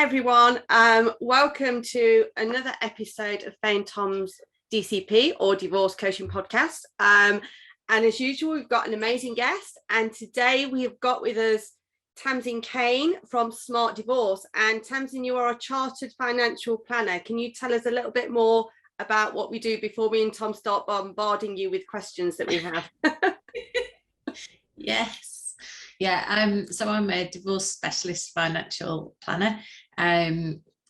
everyone. Welcome to another episode of Fay Tom's DCP or Divorce Coaching Podcast. And as usual, we've got an amazing guest. And today we have got with us Tamsin Caine from Smart Divorce. And Tamsin, you are a chartered financial planner. Can you tell us a little bit more about what we do before me and Tom start bombarding you with questions that we have? Yes. Yeah, so I'm a divorce specialist financial planner.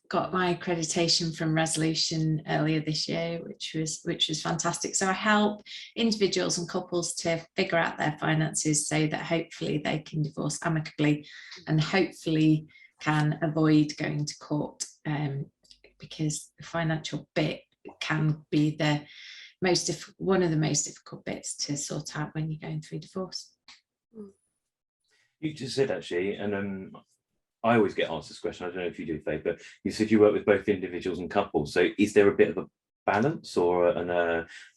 Got my accreditation from Resolution earlier this year, which was fantastic. So I help individuals and couples to figure out their finances so that hopefully they can divorce amicably and hopefully can avoid going to court, because the financial bit can be one of the most difficult bits to sort out when you're going through divorce. You just said, actually, and I always get asked this question, I don't know if you do, Fay, but you said you work with both individuals and couples. So is there a bit of a balance, or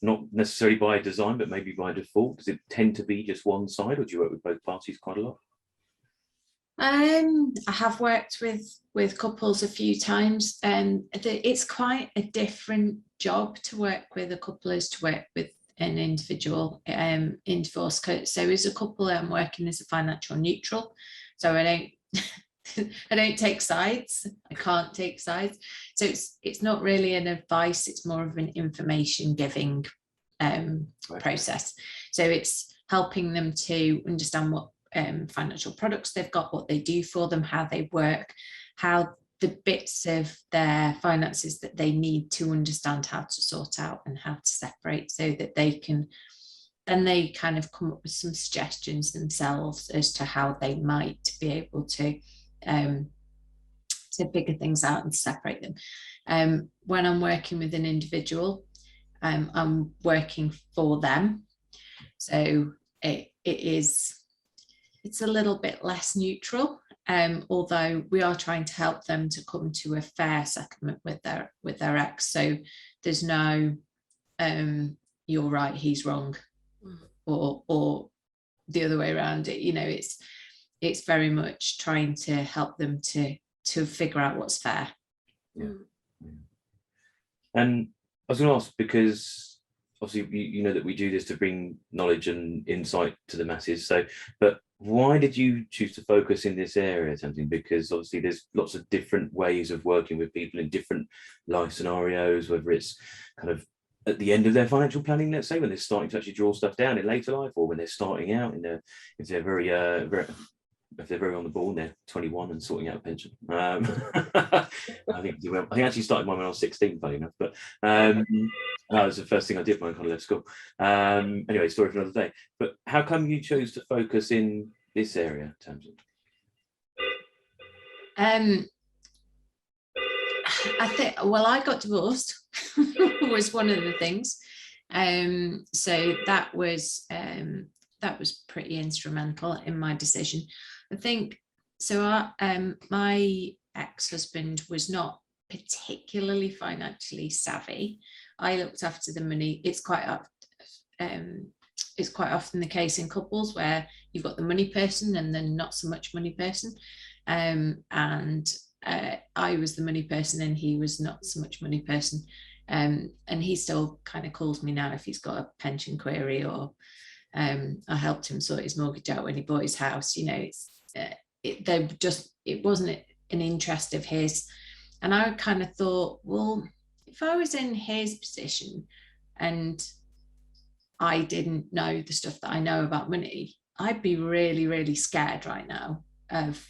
not necessarily by design, but maybe by default? Does it tend to be just one side, or do you work with both parties quite a lot? I have worked with couples a few times, and it's quite a different job to work with a couple as to work with an individual in divorce. So as a couple, I'm working as a financial neutral, so I don't take sides. I can't take sides. So it's not really an advice, it's more of an information giving process. So it's helping them to understand what financial products they've got, what they do for them, how they work, how the bits of their finances that they need to understand how to sort out and how to separate, so that they can then kind of come up with some suggestions themselves as to how they might be able to figure things out and separate them. When I'm working with an individual, I'm working for them, so it's a little bit less neutral, although we are trying to help them to come to a fair settlement with their ex. So there's no you're right, he's wrong, or the other way around. It's very much trying to help them to figure out what's fair. Yeah. And I was going to ask, because obviously you know that we do this to bring knowledge and insight to the masses. So, but why did you choose to focus in this area, Tamsin? Because obviously there's lots of different ways of working with people in different life scenarios, whether it's kind of at the end of their financial planning, let's say, when they're starting to actually draw stuff down in later life, or when they're starting out if they're very on the ball and they're 21 and sorting out a pension. I think I actually started mine when I was 16, funny enough, but that was the first thing I did when I kind of left school. Anyway, story for another day. But how come you chose to focus in this area, Tamsin? I think, I got divorced was one of the things. So that was pretty instrumental in my decision. I think so. My ex-husband was not particularly financially savvy. I looked after the money. It's quite often the case in couples where you've got the money person and then not so much money person. And I was the money person and he was not so much money person. And he still kind of calls me now if he's got a pension query, or I helped him sort his mortgage out when he bought his house. It wasn't an interest of his. And I kind of thought, well, if I was in his position and I didn't know the stuff that I know about money, I'd be really, really scared right now of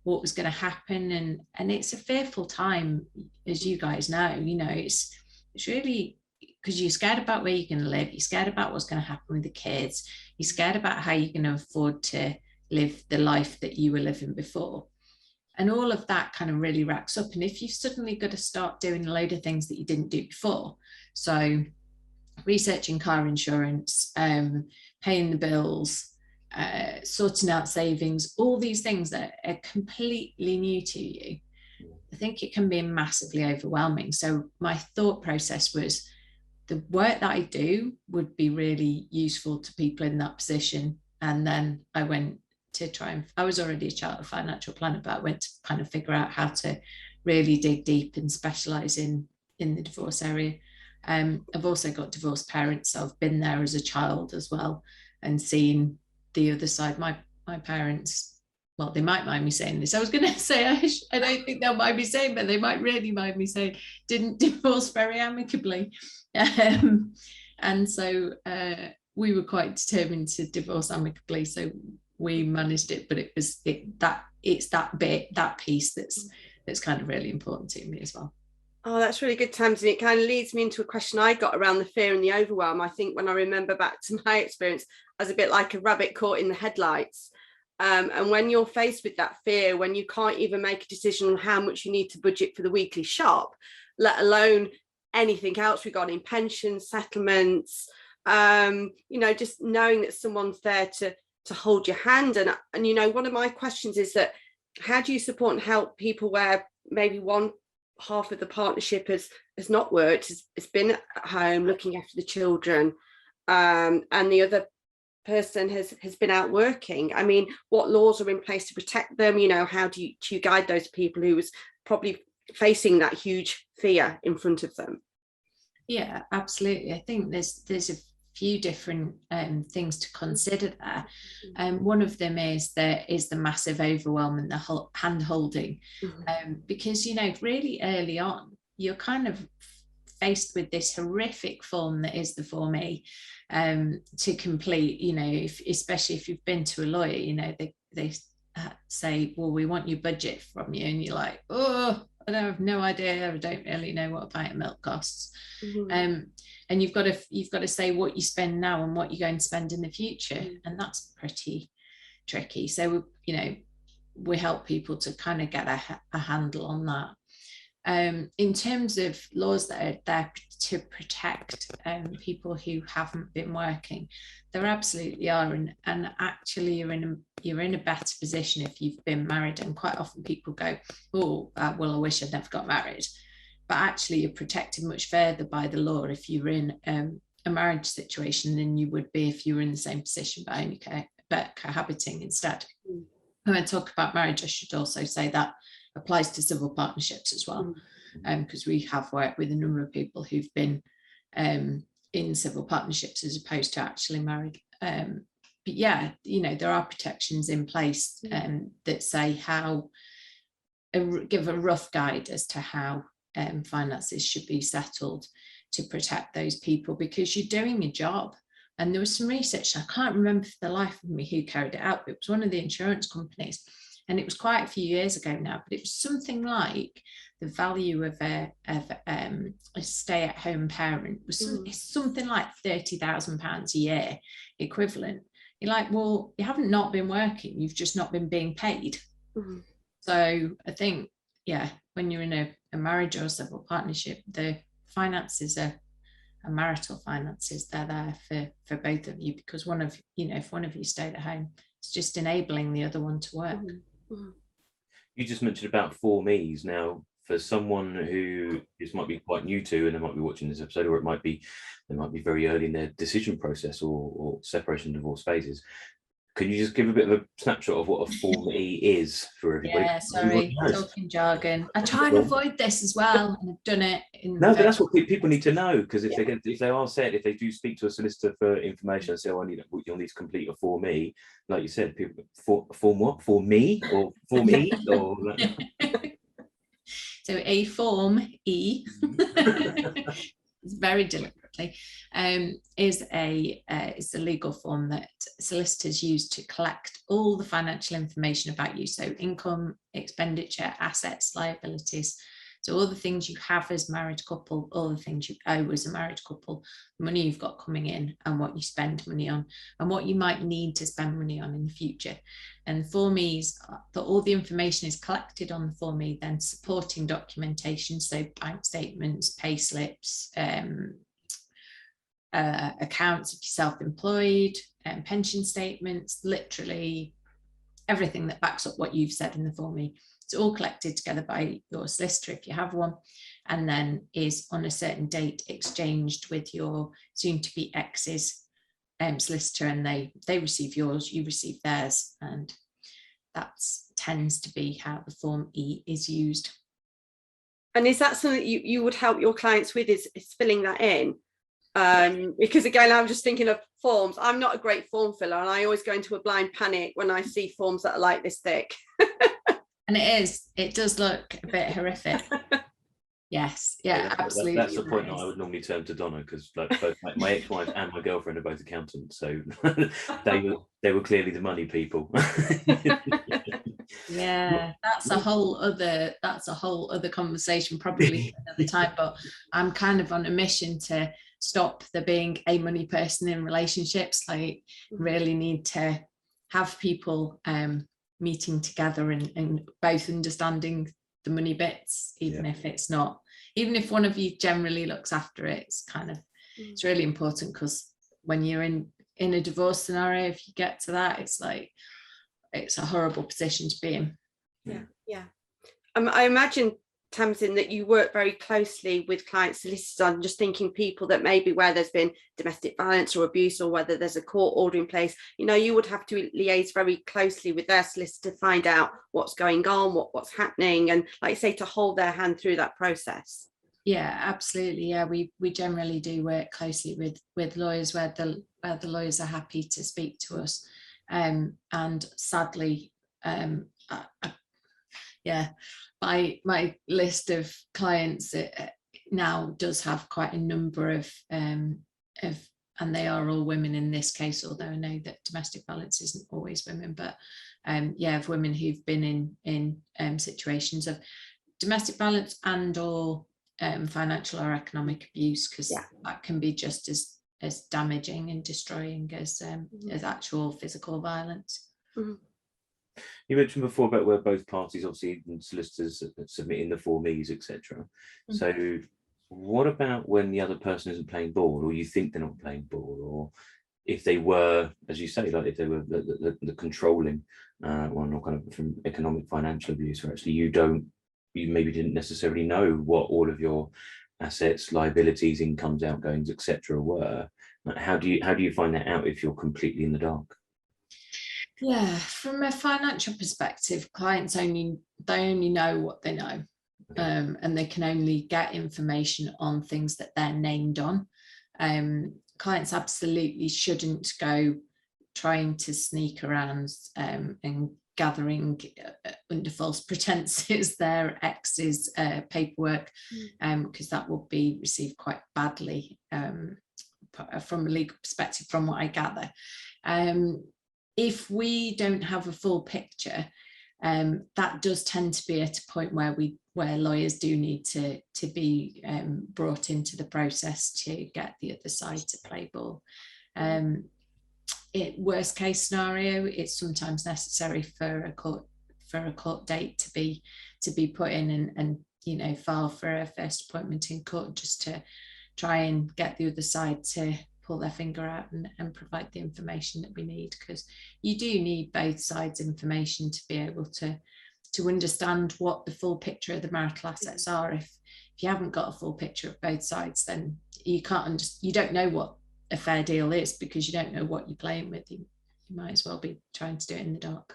what was going to happen. And it's a fearful time, as you guys know. It's really, because you're scared about where you're going to live, you're scared about what's going to happen with the kids, you're scared about how you're going to afford to live the life that you were living before, and all of that kind of really racks up. And if you've suddenly got to start doing a load of things that you didn't do before, so researching car insurance, paying the bills, sorting out savings, all these things that are completely new to you, I think it can be massively overwhelming. So my thought process was, the work that I do would be really useful to people in that position. And then I went to try and, I was already a chartered financial planner, but I went to kind of figure out how to really dig deep and specialize in the divorce area. I've also got divorced parents, so I've been there as a child as well and seen the other side. My parents, well, they might mind me saying this. I was going to say, I don't think they'll mind me saying, but they might really mind me saying, didn't divorce very amicably. And so we were quite determined to divorce amicably. So we managed it, but it's that piece that's kind of really important to me as well. Oh, that's really good, Tamsin. It kind of leads me into a question I got around the fear and the overwhelm. I think when I remember back to my experience, I was a bit like a rabbit caught in the headlights. And when you're faced with that fear, when you can't even make a decision on how much you need to budget for the weekly shop, let alone anything else regarding pensions, settlements, just knowing that someone's there to hold your hand. And one of my questions is that how do you support and help people where maybe one half of the partnership has not worked, has been at home looking after the children, and the other person has been out working? I mean, what laws are in place to protect them? How do you guide those people who was probably facing that huge fear in front of them? Yeah, absolutely. I think there's a few different things to consider there. One of them is the massive overwhelm and the hand holding, because really early on you're kind of faced with this horrific form that is the Form E to complete. Especially if you've been to a lawyer, they say, well, we want your budget from you, and you're like, oh, I have no idea, I don't really know what a pint of milk costs. And you've got to say what you spend now and what you're going to spend in the future, and that's pretty tricky. So we help people to kind of get a handle on that. In terms of laws that are there to protect people who haven't been working, there absolutely are, and actually you're in a better position if you've been married. And quite often people go, oh, well, I wish I'd never got married. But actually you're protected much further by the law if you're in a marriage situation than you would be if you were in the same position but only cohabiting instead. When I talk about marriage, I should also say that applies to civil partnerships as well, because we have worked with a number of people who've been in civil partnerships as opposed to actually married. But yeah, there are protections in place that say give a rough guide as to how finances should be settled to protect those people, because you're doing a job. And there was some research, I can't remember for the life of me who carried it out, but it was one of the insurance companies, and it was quite a few years ago now, but it was something like the value of a stay-at-home parent was something like £30,000 a year equivalent. You're like, well, you haven't not been working, you've just not been being paid. So I think, yeah, when you're in a marriage or a civil partnership, the finances are marital finances. They're there for both of you, because if one of you stayed at home, it's just enabling the other one to work. You just mentioned about Form E's. Now, for someone who this might be quite new to, and they might be watching this episode, or they might be very early in their decision process or separation divorce phases, can you just give a bit of a snapshot of what a Form E is for everybody? Yeah, sorry, talking jargon. I try and avoid this as well, and I've done it. No, but that's what people need to know, because if they do speak to a solicitor for information and say, "Oh, you'll need to complete a Form E," like you said, people form what? Form me or Form E or. So a Form E, very deliberately, is a legal form that solicitors use to collect all the financial information about you. So income, expenditure, assets, liabilities. So all the things you have as a married couple, all the things you owe as a married couple, the money you've got coming in and what you spend money on and what you might need to spend money on in the future. And Form E's, all the information is collected on the Form E, then supporting documentation, so bank statements, pay slips, accounts if you're self-employed, pension statements, literally everything that backs up what you've said in the Form E. It's all collected together by your solicitor if you have one, and then is on a certain date exchanged with your soon-to-be ex's solicitor, and they receive yours, you receive theirs, and that tends to be how the Form E is used. And is that something that you would help your clients with, is filling that in? Because again, I'm just thinking of forms. I'm not a great form filler, and I always go into a blind panic when I see forms that are like this thick. And it does look a bit horrific. Yes, yeah, absolutely. That's the point that I would normally turn to Donna, because like both my ex-wife and my girlfriend are both accountants, so they were clearly the money people. Yeah, that's a whole other conversation, probably another time. But I'm kind of on a mission to stop there being a money person in relationships. Like, really need to have people meeting together and both understanding the money bits, even if it's not, even if one of you generally looks after it. It's kind of, it's really important, because when you're in a divorce scenario, if you get to that, it's like, it's a horrible position to be in. Yeah. I imagine, Tamsin, that you work very closely with client solicitors. I'm just thinking people that maybe where there's been domestic violence or abuse, or whether there's a court order in place, you would have to liaise very closely with their solicitor to find out what's going on, what's happening, and, like you say, to hold their hand through that process. Yeah, absolutely. Yeah, we generally do work closely with lawyers where the lawyers are happy to speak to us. And sadly, my list of clients now does have quite a number of, and they are all women in this case, although I know that domestic violence isn't always women, but of women who've been in situations of domestic violence and or financial or economic abuse, because that can be just as damaging and destroying as actual physical violence. You mentioned before about where both parties, obviously solicitors, submitting the Form Es, etc. So what about when the other person isn't playing ball, or you think they're not playing ball, or if they were, as you say, like if they were the controlling one, or kind of from economic financial abuse, where actually you maybe didn't necessarily know what all of your assets, liabilities, incomes, outgoings, etc. were. How do you find that out if you're completely in the dark? Yeah, from a financial perspective, clients only know what they know, and they can only get information on things that they're named on. Clients absolutely shouldn't go trying to sneak around and gathering under false pretenses their ex's paperwork, because that will be received quite badly from a legal perspective, from what I gather. If we don't have a full picture, that does tend to be at a point where lawyers do need to be brought into the process to get the other side to play ball. Worst case scenario, it's sometimes necessary for a court date to be put in and file for a first appointment in court, just to try and get the other side to pull their finger out and provide the information that we need, because you do need both sides' information to be able to understand what the full picture of the marital assets are. If you haven't got a full picture of both sides, then you don't know what a fair deal is, because you don't know what you're playing with. You might as well be trying to do it in the dark.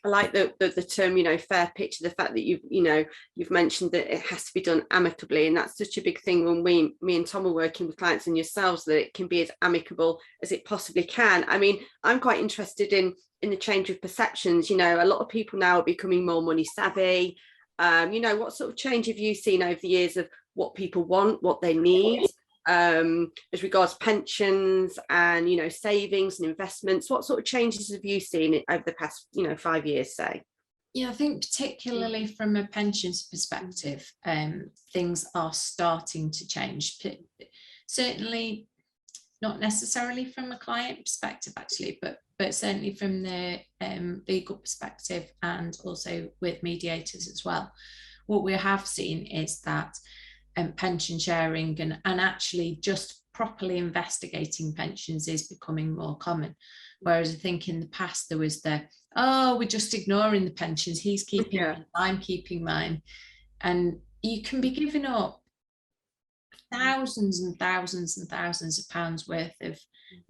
I like the term, fair picture, the fact that you've mentioned that it has to be done amicably, and that's such a big thing when me and Tom are working with clients and yourselves, that it can be as amicable as it possibly can. I mean, I'm quite interested in the change of perceptions. A lot of people now are becoming more money savvy. What sort of change have you seen over the years of what people want, what they need, as regards pensions and savings and investments? What sort of changes have you seen over the past 5 years, say? Yeah, I think particularly from a pensions perspective, things are starting to change. Certainly not necessarily from a client perspective, actually, but certainly from the legal perspective, and also with mediators as well. What we have seen is that pension sharing and actually just properly investigating pensions is becoming more common. Whereas I think in the past there was we're just ignoring the pensions, he's keeping mine, I'm keeping mine. And you can be giving up thousands and thousands and thousands of pounds worth of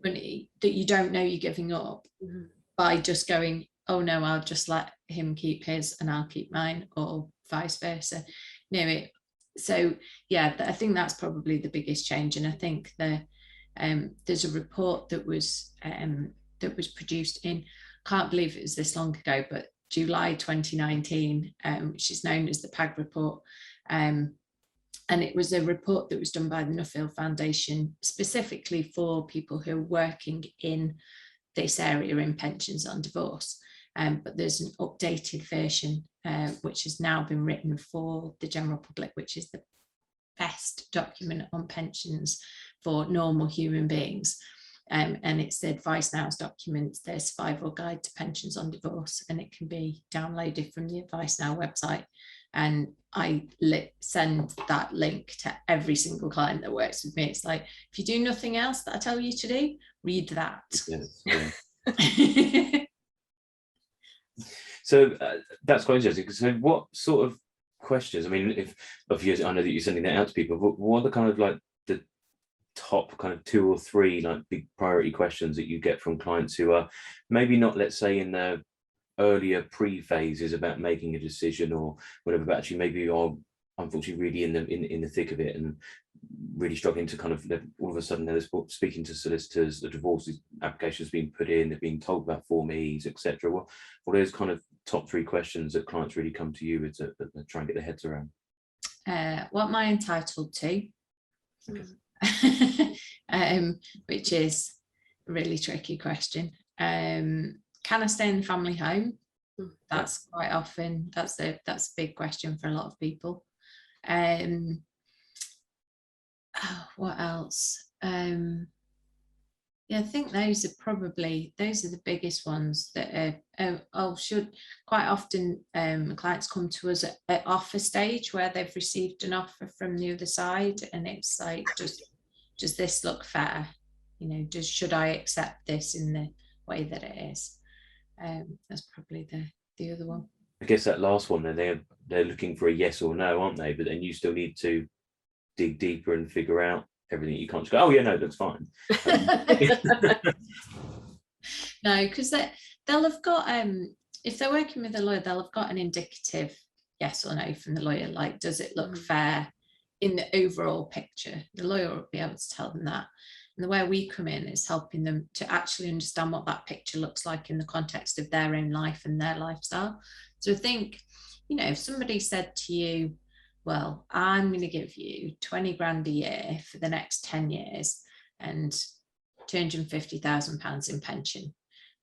money that you don't know you're giving up. by just going, oh no, I'll just let him keep his and I'll keep mine, or vice versa. So yeah, I think that's probably the biggest change. And I think there's a report that was produced in, can't believe it was this long ago, but July 2019, which is known as the PAG report. And it was a report that was done by the Nuffield Foundation specifically for people who are working in this area in pensions on divorce. But there's an updated version which has now been written for the general public, which is the best document on pensions for normal human beings. And it's the Advice Now's document, their survival guide to pensions on divorce, and it can be downloaded from the Advice Now website. And I send that link to every single client that works with me. It's like, if you do nothing else that I tell you to do, read that. Yes, yeah. So that's quite interesting. So what sort of questions, I mean, if I know that you're sending that out to people, what are the kind of like the top kind of 2 or 3 like big priority questions that you get from clients who are maybe not, let's say, in the earlier pre-phases about making a decision or whatever, but actually maybe are unfortunately really in the thick of it and really struggling to kind of, all of a sudden they're speaking to solicitors, the divorce applications being put in, they're being told about Form Es, etc. What are those kind of top 3 questions that clients really come to you with to try and get their heads around? What am I entitled to? Okay. Which is a really tricky question. Can I stay in the family home? That's quite often, that's a big question for a lot of people. What else? Yeah, I think those are the biggest ones that should quite often clients come to us at offer stage where they've received an offer from the other side, and it's like, does this look fair? Should I accept this in the way that it is? That's probably the other one. I guess that last one, they're looking for a yes or no, aren't they? But then you still need to dig deeper and figure out everything. You can't just go, oh yeah, no, it looks fine. No, because they'll have got, if they're working with a lawyer, they'll have got an indicative yes or no from the lawyer, like, does it look fair in the overall picture? The lawyer will be able to tell them that. And the way we come in is helping them to actually understand what that picture looks like in the context of their own life and their lifestyle. So I think, if somebody said to you, well, I'm going to give you 20 grand a year for the next 10 years and £250,000 in pension.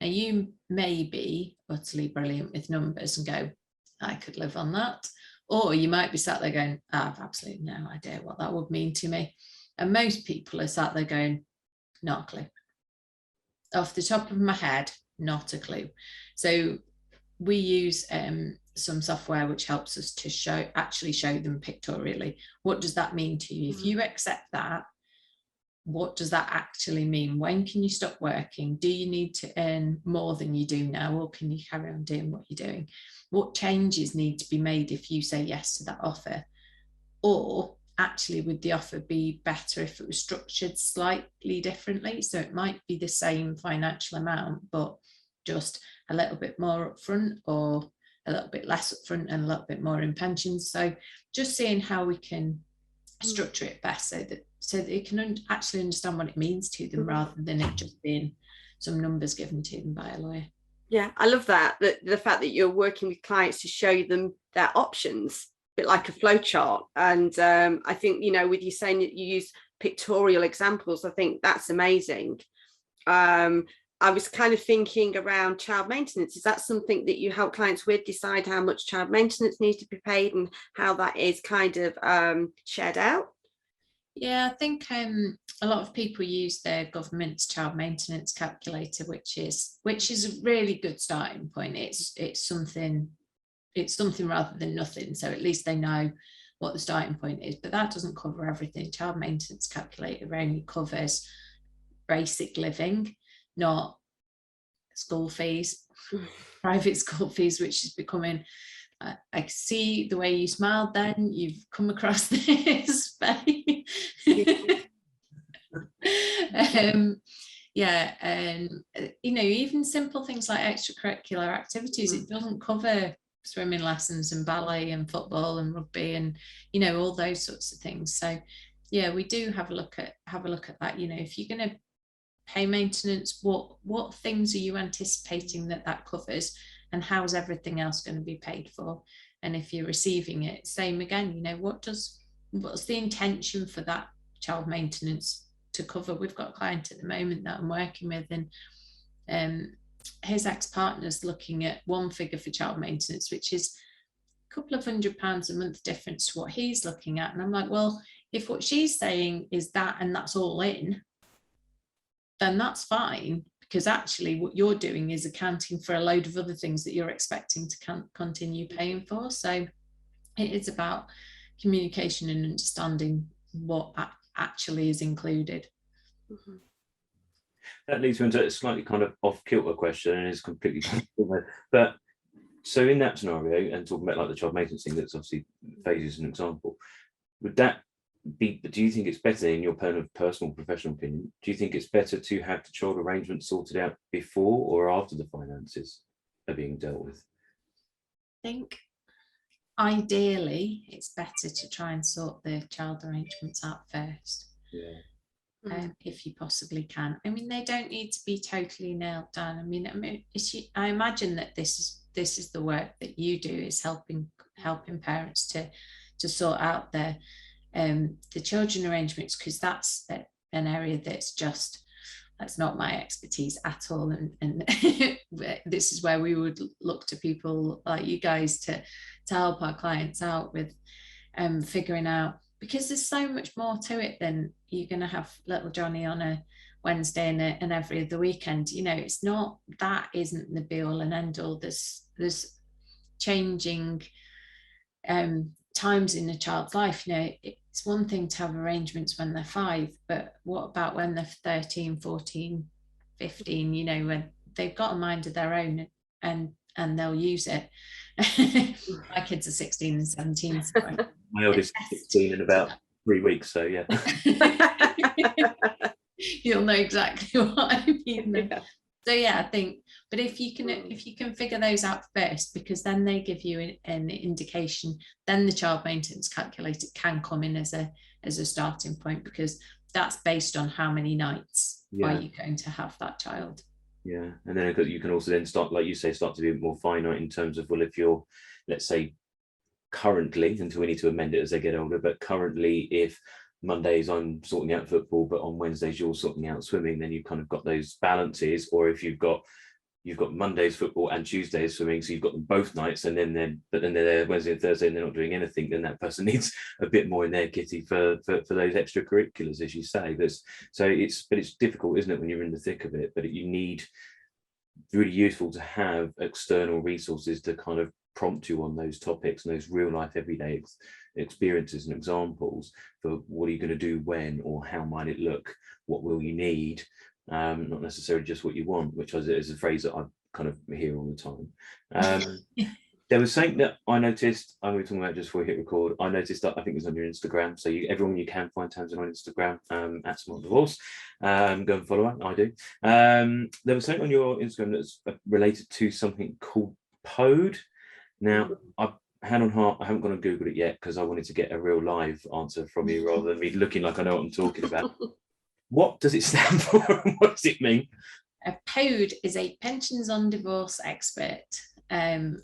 Now, you may be utterly brilliant with numbers and go, I could live on that. Or you might be sat there going, I have absolutely no idea what that would mean to me. And most people are sat there going, not a clue. Off the top of my head, not a clue. So we use some software which helps us to show them pictorially. What does that mean to you? If you accept that, what does that actually mean? When can you stop working? Do you need to earn more than you do now, or can you carry on doing what you're doing? What changes need to be made if you say yes to that offer? Or actually, would the offer be better if it was structured slightly differently? So it might be the same financial amount, but just a little bit more upfront, or a little bit less upfront and a little bit more in pensions. So just seeing how we can structure it best so that they can actually understand what it means to them, rather than it just being some numbers given to them by a lawyer. Yeah, I love that. The fact that you're working with clients to show them their options, a bit like a flow chart. And I think, with you saying that you use pictorial examples, I think that's amazing. I was kind of thinking around child maintenance. Is that something that you help clients with, decide how much child maintenance needs to be paid and how that is kind of shared out? Yeah, I think a lot of people use their government's child maintenance calculator, which is a really good starting point. It's something rather than nothing. So at least they know what the starting point is, but that doesn't cover everything. Child maintenance calculator only covers basic living, not school fees, private school fees, which is becoming, I see the way you smiled then, you've come across this. Yeah, and even simple things like extracurricular activities, it doesn't cover swimming lessons and ballet and football and rugby and all those sorts of things. So yeah, we do have a look at that. If you're going to pay maintenance, what things are you anticipating that covers, and how's everything else going to be paid for? And if you're receiving it, same again, what's the intention for that child maintenance to cover? We've got a client at the moment that I'm working with, and his ex-partner's looking at one figure for child maintenance, which is a couple of £100 a month difference to what he's looking at. And I'm like, well, if what she's saying is that and that's all in, then that's fine, because actually what you're doing is accounting for a load of other things that you're expecting to continue paying for. So it is about communication and understanding what actually is included. Mm-hmm. That leads me into a slightly kind of off-kilter question, and is completely but so in that scenario, and talking about like the child maintenance thing, that's obviously Fay as an example, would that be, do you think it's better, in your personal professional opinion, do you think it's better to have the child arrangement sorted out before or after the finances are being dealt with? I think ideally it's better to try and sort the child arrangements out first. Yeah. If you possibly can. I mean, they don't need to be totally nailed down. I imagine that this is the work that you do, is helping parents to sort out the children arrangements, because that's an area that's not my expertise at all, and this is where we would look to people like you guys to help our clients out with figuring out, because there's so much more to it than you're going to have little Johnny on a Wednesday and every other weekend. It's not, that isn't the be all and end all. There's changing times in a child's life. It's one thing to have arrangements when they're 5, but what about when they're 13, 14, 15, when they've got a mind of their own and they'll use it. My kids are 16 and 17. So my oldest is 16 in about 3 weeks, so yeah. You'll know exactly what I mean. Yeah. So yeah, I think, but if you can figure those out first, because then they give you an indication, then the child maintenance calculator can come in as a starting point, because that's based on how many nights are you going to have that child. Yeah, and then you can also then start, like you say, start to be more finite in terms of, well, if you're, let's say, currently, until we need to amend it as they get older, but currently if Mondays I'm sorting out football, but on Wednesdays you're sorting out swimming, then you've kind of got those balances. Or if you've got Mondays football and Tuesdays swimming, so you've got them both nights, and then they're there Wednesday and Thursday and they're not doing anything, then that person needs a bit more in their kitty for those extracurriculars, as you say. But it's difficult, isn't it, when you're in the thick of it? But you need, really useful to have external resources to kind of prompt you on those topics and those real life everyday experiences and examples for what are you going to do when, or how might it look, what will you need, not necessarily just what you want, which is a phrase that I kind of hear all the time. There was something that I noticed, we were talking about just before we hit record, I noticed that, I think it was on your Instagram, so everyone, you can find Tamsin on Instagram, at Smart Divorce, go and follow her, I do. There was something on your Instagram that's related to something called PODE. Now, hand on heart, I haven't gone and Googled it yet, because I wanted to get a real live answer from you rather than me looking like I know what I'm talking about. What does it stand for, and what does it mean? A PODE is a pensions on divorce expert. And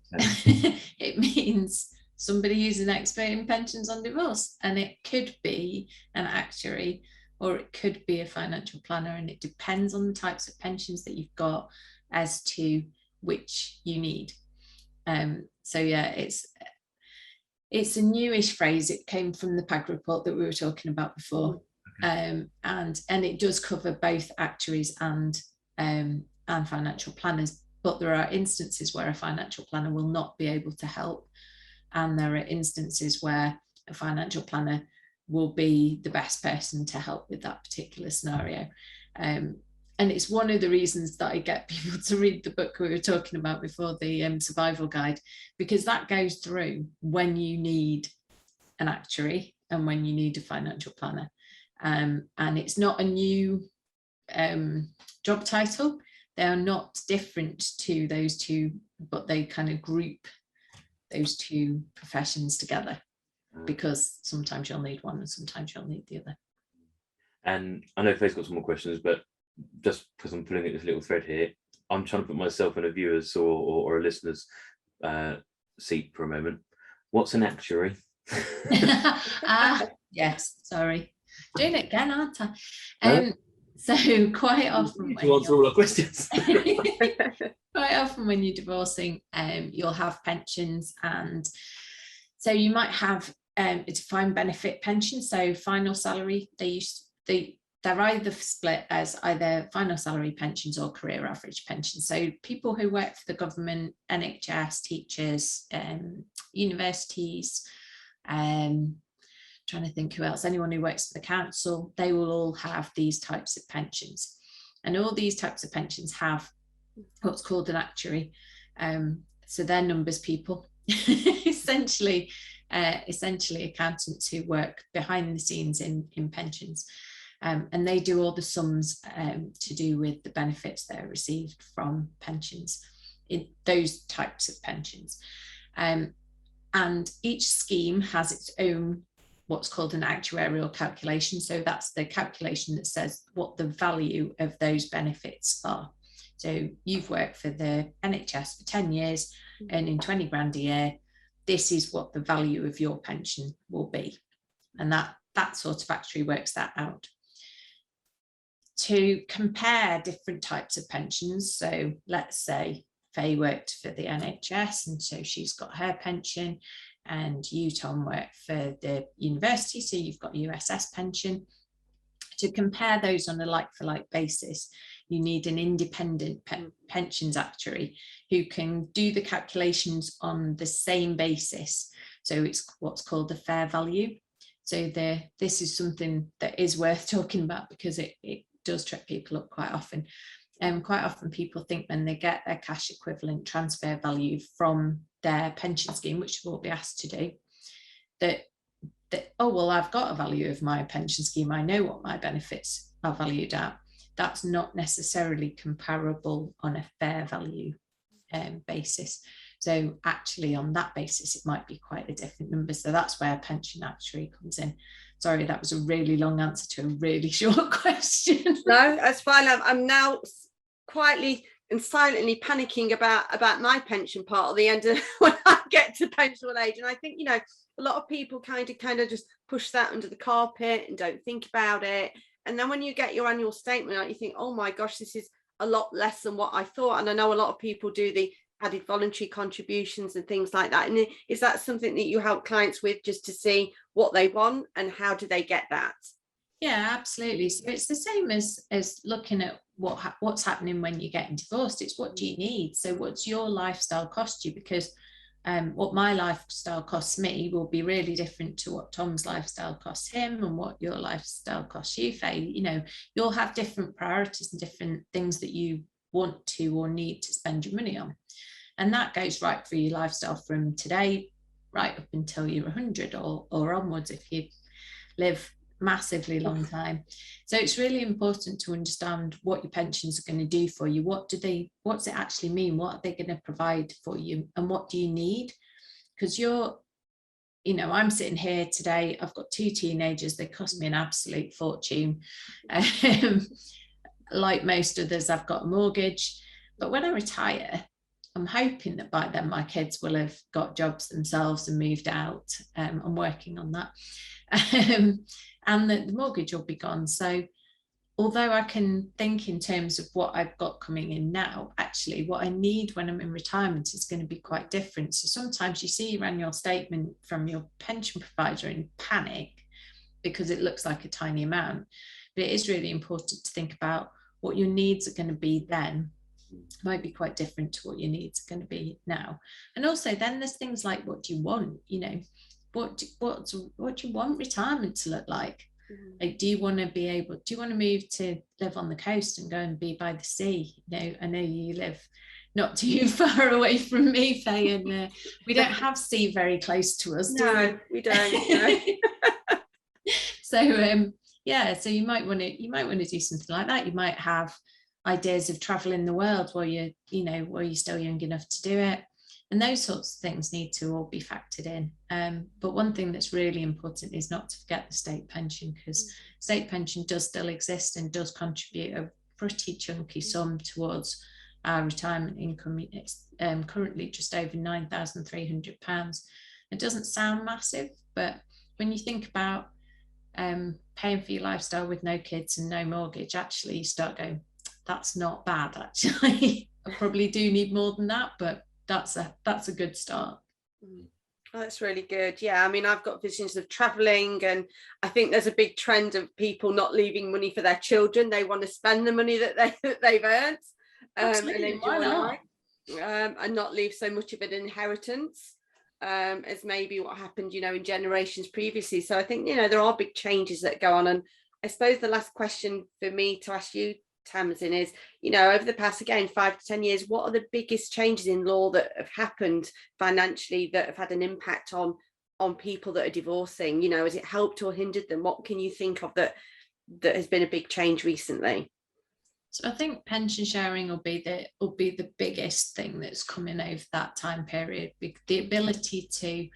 it means somebody who's an expert in pensions on divorce, and it could be an actuary or it could be a financial planner, and it depends on the types of pensions that you've got as to which you need. So yeah, it's a newish phrase. It came from the PAG report that we were talking about before. And it does cover both actuaries and financial planners. But there are instances where a financial planner will not be able to help. And there are instances where a financial planner will be the best person to help with that particular scenario. And it's one of the reasons that I get people to read the book we were talking about before, the survival guide, because that goes through when you need an actuary and when you need a financial planner. And it's not a new job title. They are not different to those two, but they kind of group those two professions together, because sometimes you'll need one and sometimes you'll need the other. And I know Faye's got some more questions, but just because I'm pulling at this little thread here, I'm trying to put myself in a viewer's or a listener's seat for a moment. What's an actuary? Yes, sorry, doing it again, aren't I? So quite often to answer all our questions. Quite often when you're divorcing, you'll have pensions, and so you might have a defined benefit pension. So final salary, they're either split as either final salary pensions or career average pensions. So people who work for the government, NHS, teachers, universities, trying to think who else, anyone who works for the council, they will all have these types of pensions. And all these types of pensions have what's called an actuary. So they're numbers people, essentially accountants who work behind the scenes in pensions. And they do all the sums to do with the benefits that are received from pensions, in those types of pensions. And each scheme has its own what's called an actuarial calculation. So that's the calculation that says what the value of those benefits are. So you've worked for the NHS for 10 years, earning 20 grand a year. This is what the value of your pension will be. And that sort of actuary works that out. To compare different types of pensions, so let's say Fay worked for the NHS, and so she's got her pension, and you, Tom, work for the university, so you've got USS pension. To compare those on a like-for-like basis, you need an independent pensions actuary who can do the calculations on the same basis. So it's what's called the fair value. So this is something that is worth talking about, because it does trip people up quite often. Quite often people think when they get their cash equivalent transfer value from their pension scheme, which will be asked to do, that oh, well, I've got a value of my pension scheme, I know what my benefits are valued at. That's not necessarily comparable on a fair value basis. So actually on that basis, it might be quite a different number. So that's where pension actuary comes in. Sorry, that was a really long answer to a really short question. No, that's fine. I'm now quietly and silently panicking about my pension part at the end of when I get to pensionable age. And I think, you know, a lot of people kind of just push that under the carpet and don't think about it. And then when you get your annual statement, you think, oh my gosh, this is a lot less than what I thought. And I know a lot of people do the added voluntary contributions and things like that. And is that something that you help clients with, just to see what they want and how do they get that? Yeah, absolutely. So it's the same as looking at what's happening when you're getting divorced. It's what do you need? So what's your lifestyle cost you? Because what my lifestyle costs me will be really different to what Tom's lifestyle costs him, and what your lifestyle costs you, Fay. You know, you'll have different priorities and different things that you want to or need to spend your money on. And that goes right through your lifestyle from today right up until you're 100 or onwards if you live massively long time. So it's really important to understand what your pensions are going to do for you. What's it actually mean? What are they going to provide for you? And what do you need? Because I'm sitting here today, I've got 2 teenagers, they cost me an absolute fortune. Like most others, I've got a mortgage. But when I retire, I'm hoping that by then my kids will have got jobs themselves and moved out. I'm working on that. And the mortgage will be gone. So although I can think in terms of what I've got coming in now, actually what I need when I'm in retirement is going to be quite different. So sometimes you see your annual statement from your pension provider in panic because it looks like a tiny amount. But it is really important to think about what your needs are going to be then. Might be quite different to what your needs are going to be now. And also then there's things like, what do you want? You know, what do you want retirement to look like? Like, do you want to move to live on the coast and go and be by the sea? You know, I know you live not too far away from me, Fay, and we don't have sea very close to us. No, we don't. No. So Yeah, so you might want to do something like that. You might have ideas of traveling the world while you're still young enough to do it, and those sorts of things need to all be factored in. But one thing that's really important is not to forget the state pension, because state pension does still exist and does contribute a pretty chunky sum towards our retirement income. It's currently just over £9,300. It doesn't sound massive, but when you think about paying for your lifestyle with no kids and no mortgage, actually you start going, that's not bad actually. I probably do need more than that, but that's a good start. Oh, that's really good. Yeah, I mean, I've got visions of traveling, and I think there's a big trend of people not leaving money for their children. They want to spend the money that they've earned and enjoy life, and not leave so much of an inheritance as maybe what happened, in generations previously. So I think, there are big changes that go on. And I suppose the last question for me to ask you, Tamsin, is, over the past, again, 5 to 10 years, what are the biggest changes in law that have happened financially that have had an impact on people that are divorcing? Has it helped or hindered them? What can you think of that has been a big change recently? So I think pension sharing will be the biggest thing that's coming over that time period. The ability to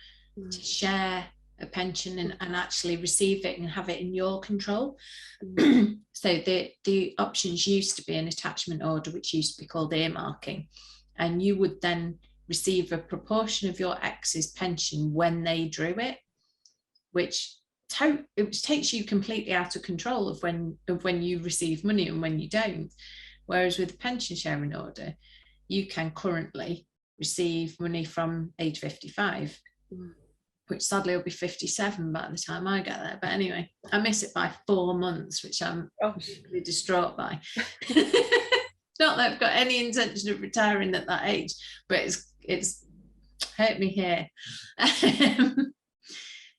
share a pension and actually receive it and have it in your control. So the options used to be an attachment order, which used to be called earmarking, and you would then receive a proportion of your ex's pension when they drew it, which takes you completely out of control of when you receive money and when you don't. Whereas with a pension sharing order, you can currently receive money from age 55, which sadly will be 57 by the time I get there. But anyway, I miss it by 4 months, which I'm really distraught by. Not that I've got any intention of retiring at that age, but it's hurt me here.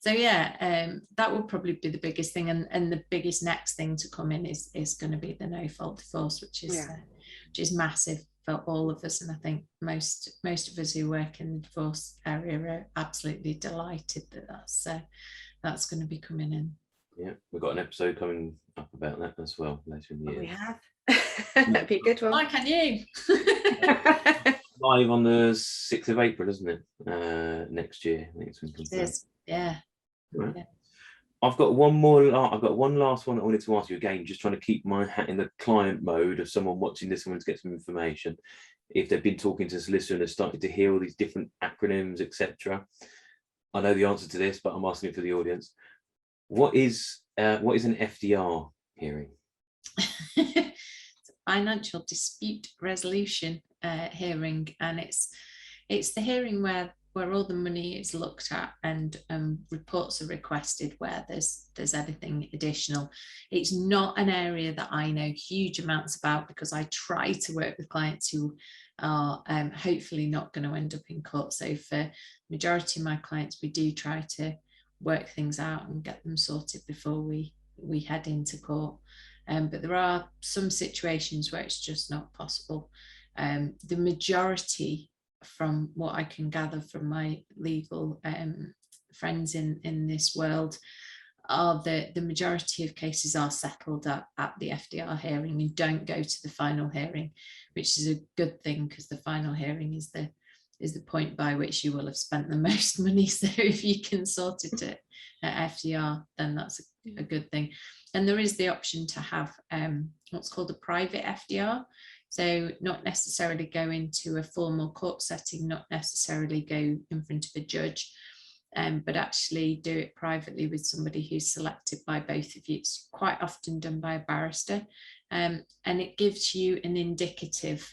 So yeah, that will probably be the biggest thing, and the biggest next thing to come in is going to be the no fault divorce, which is massive for all of us. And I think most of us who work in the divorce area are absolutely delighted that that's going to be coming in. Yeah, we've got an episode coming up about that as well later in the year. We have. That'd be a good one. Why can you? Live on the 6th of April, isn't it? Next year, I think it's been confirmed. It is. Yeah. Right. Yeah. I've got one last one I wanted to ask you, again, just trying to keep my hat in the client mode of someone watching this and wants to get some information. If they've been talking to a solicitor and they're starting to hear all these different acronyms, etc. I know the answer to this, but I'm asking it for the audience. What is an FDR hearing? It's a financial dispute resolution hearing, and it's the hearing where all the money is looked at and reports are requested where there's anything additional. It's not an area that I know huge amounts about, because I try to work with clients who are hopefully not going to end up in court. So for the majority of my clients, we do try to work things out and get them sorted before we head into court. But there are some situations where it's just not possible. The majority, from what I can gather from my legal friends in this world, are the majority of cases are settled at the FDR hearing and don't go to the final hearing, which is a good thing, because the final hearing is the point by which you will have spent the most money. So if you can sort it at FDR, then that's a good thing. And there is the option to have what's called a private FDR. So not necessarily go into a formal court setting, not necessarily go in front of a judge, but actually do it privately with somebody who's selected by both of you. It's quite often done by a barrister, and it gives you an indicative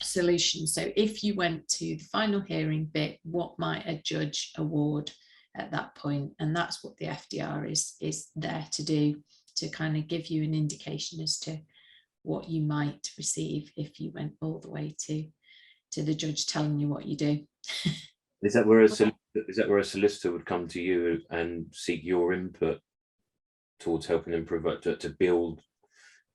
solution. So if you went to the final hearing bit, what might a judge award at that point? And that's what the FDR is there to do, to kind of give you an indication as to what you might receive if you went all the way to the judge telling you what you do. Is that where a solicitor would come to you and seek your input towards helping them to build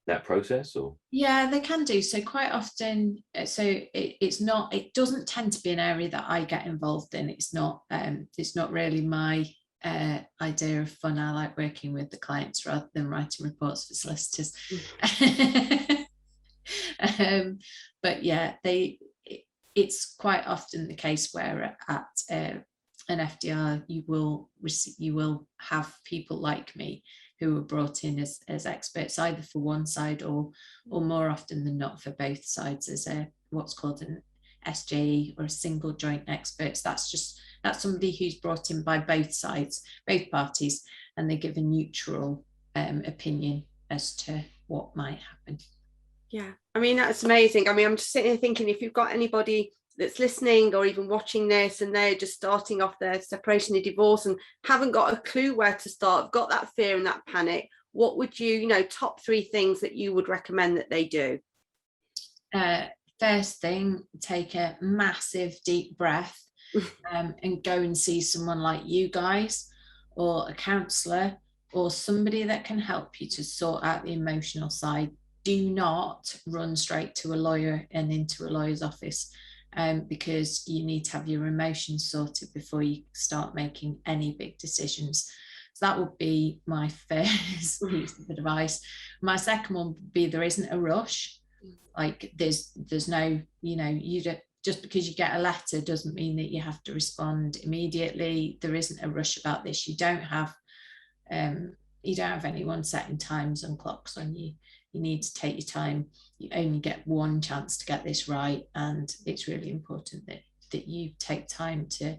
that process? Or yeah, they can do so quite often. So it doesn't tend to be an area that I get involved in. It's not really my idea of fun. I like working with the clients rather than writing reports for solicitors. But yeah, it's quite often the case where at an FDR you will have people like me who are brought in as experts, either for one side or more often than not for both sides, as what's called an SJE, or a single joint experts. That's somebody who's brought in by both sides, both parties, and they give a neutral opinion as to what might happen. Yeah, I mean, that's amazing. I mean, I'm just sitting here thinking, if you've got anybody that's listening or even watching this and they're just starting off their separation or divorce and haven't got a clue where to start, got that fear and that panic, what would you top 3 things that you would recommend that they do? First thing, take a massive deep breath and go and see someone like you guys, or a counsellor, or somebody that can help you to sort out the emotional side. Do not run straight to a lawyer and into a lawyer's office, because you need to have your emotions sorted before you start making any big decisions. So that would be my first piece of advice. My second one would be, there isn't a rush. Like there's no, you don't, just because you get a letter doesn't mean that you have to respond immediately. There isn't a rush about this. You don't have anyone setting times and clocks on you. You need to take your time. You only get one chance to get this right, and it's really important that you take time to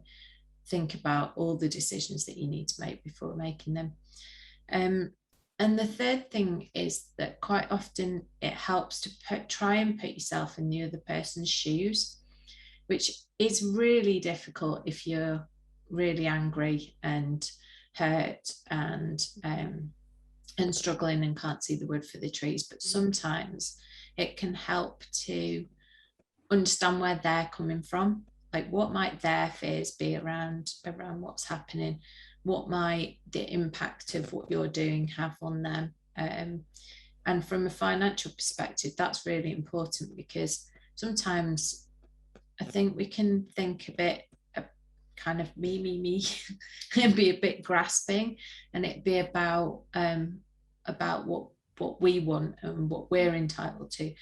think about all the decisions that you need to make before making them. And the third thing is that quite often it helps to try and put yourself in the other person's shoes, which is really difficult if you're really angry and hurt and struggling and can't see the wood for the trees. But sometimes it can help to understand where they're coming from. Like, what might their fears be around what's happening? What might the impact of what you're doing have on them? And from a financial perspective, that's really important, because sometimes I think we can think a bit kind of me and be a bit grasping, and it be about what we want and what we're entitled to.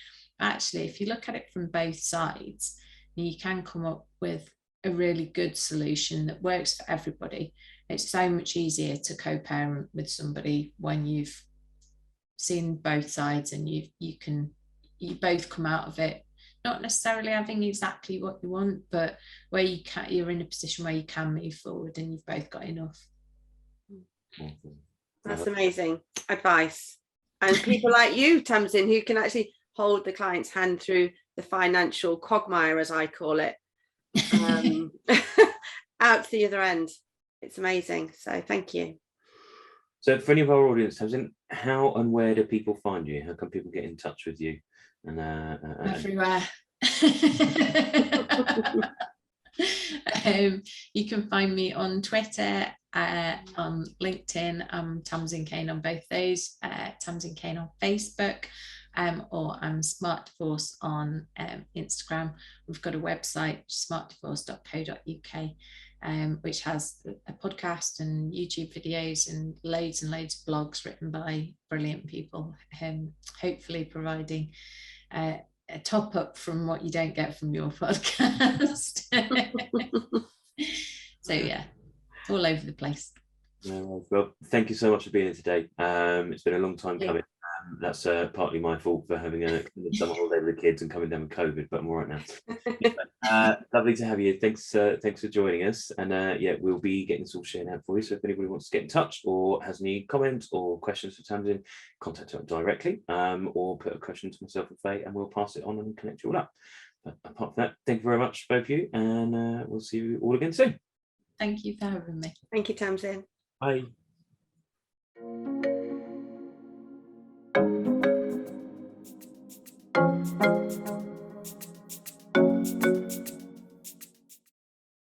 Actually, if you look at it from both sides, you can come up with a really good solution that works for everybody. It's so much easier to co-parent with somebody when you've seen both sides and you both come out of it not necessarily having exactly what you want, but where you're in a position where you can move forward and you've both got enough. That's amazing advice. And people like you, Tamsin, who can actually hold the client's hand through the financial quagmire, as I call it, out to the other end. It's amazing. So thank you. So for any of our audience, Tamsin, how and where do people find you? How can people get in touch with you? And everywhere. You can find me on Twitter, on LinkedIn. I'm Tamsin Caine on both those. Tamsin Caine on Facebook, or I'm Smart Divorce on Instagram. We've got a website, smartdivorce.co.uk, which has a podcast and YouTube videos and loads of blogs written by brilliant people, hopefully providing a top up from what you don't get from your podcast. So yeah, all over the place. Well, thank you so much for being here today. It's been a long time coming. That's partly my fault for having a summer holiday with the kids and coming down with COVID, but I'm all right now. Lovely to have you. Thanks for joining us. And yeah, we'll be getting this all shared out for you. So if anybody wants to get in touch or has any comments or questions for Tamsin, contact her directly, or put a question to myself and Fay, and we'll pass it on and connect you all up. But apart from that, thank you very much, both of you, and we'll see you all again soon. Thank you for having me. Thank you, Tamsin. Bye.